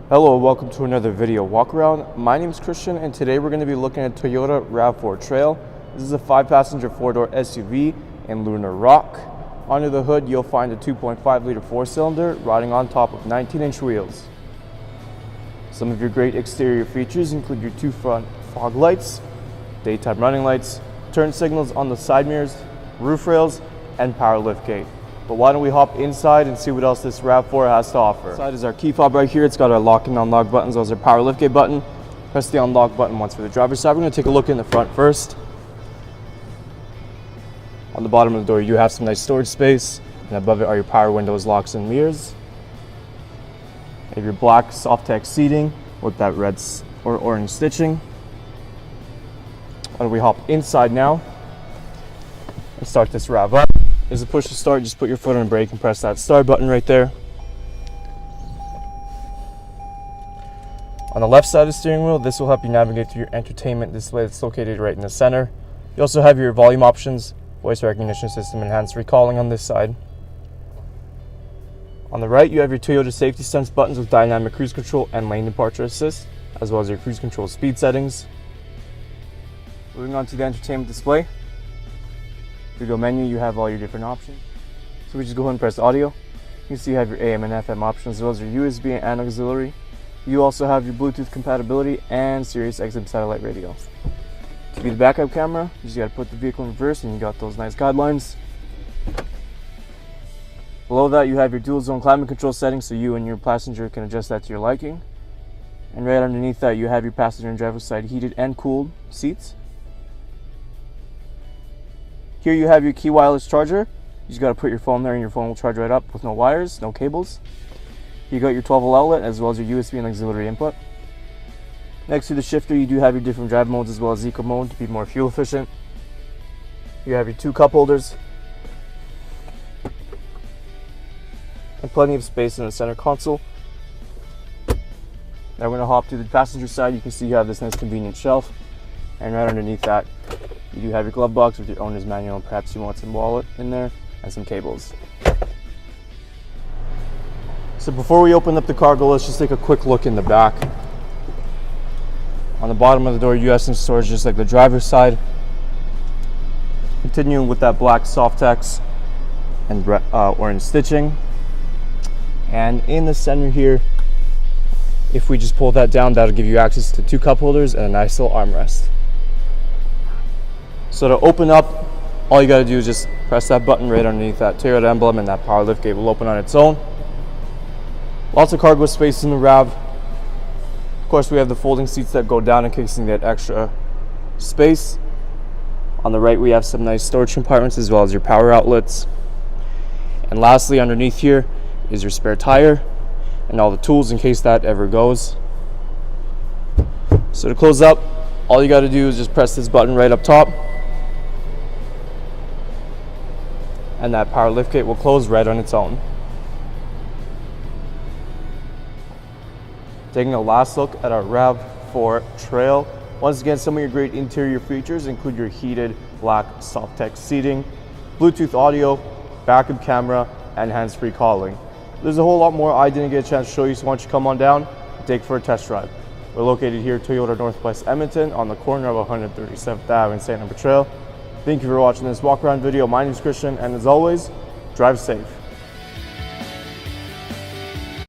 Hello, welcome to another video walk around. My name is Christian and today we're going to be looking at Toyota Rav4 Trail. This is a 5-passenger 4-door SUV in Lunar Rock. Under the hood you'll find a 2.5-liter 4-cylinder riding on top of 19-inch wheels. Some of your great exterior features include your 2 front fog lights, daytime running lights, turn signals on the side mirrors, roof rails, and power liftgate. But why don't we hop inside and see what else this Rav4 has to offer. Inside is our key fob right here. It's got our lock and unlock buttons. Those are power liftgate button. Press the unlock button once for the driver's side. We're going to take a look in the front first. On the bottom of the door you have some nice storage space, and above it are your power windows, locks, and mirrors. You have your black soft text seating with that red or orange stitching. Why don't we hop inside now and start this Rav up. There's a push to start. Just put your foot on the brake and press that start button right there. On the left side of the steering wheel, this will help you navigate through your entertainment display that's located right in the center. You also have your volume options, voice recognition system, and hands-free calling on this side. On the right, you have your Toyota safety sense buttons with dynamic cruise control and lane departure assist, as well as your cruise control speed settings. Moving on to the entertainment display. Through the menu, you have all your different options. So we just go ahead and press audio. You can see you have your AM and FM options, as well as your USB and auxiliary. You also have your Bluetooth compatibility and Sirius XM satellite radio. To be the backup camera, you just got to put the vehicle in reverse and you got those nice guidelines. Below that, you have your dual zone climate control settings, so you and your passenger can adjust that to your liking. And right underneath that, you have your passenger and driver's side heated and cooled seats. Here you have your key wireless charger. You just got to put your phone there and your phone will charge right up with no wires, no cables. You got your 12-volt outlet as well as your USB and auxiliary input. Next to the shifter, you do have your different drive modes as well as eco mode to be more fuel efficient. You have your 2 cup holders and plenty of space in the center console. Now we're going to hop to the passenger side. You can see you have this nice convenient shelf, and right underneath that you do have your glove box with your owner's manual, and perhaps you want some wallet in there and some cables. So before we open up the cargo, let's just take a quick look in the back. On the bottom of the door you have some storage just like the driver's side. Continuing with that black soft text and orange stitching. And in the center here, if we just pull that down, that'll give you access to 2 cup holders and a nice little armrest. So to open up, all you got to do is just press that button right underneath that Toyota emblem, and that power liftgate will open on its own. Lots of cargo space in the Rav. Of course, we have the folding seats that go down in case you need that extra space. On the right, we have some nice storage compartments as well as your power outlets. And lastly, underneath here is your spare tire and all the tools in case that ever goes. So to close up, all you got to do is just press this button right up top, and that power liftgate will close right on its own. Taking a last look at our Rav4 Trail. Once again, some of your great interior features include your heated black soft text seating, Bluetooth audio, backup camera, and hands-free calling. There's a whole lot more I didn't get a chance to show you, so why don't you come on down and take for a test drive. We're located here at Toyota Northwest Edmonton on the corner of 137th Ave and St.Albert Trail. Thank you for watching this walk around video. My name is Christian, and as always, drive safe.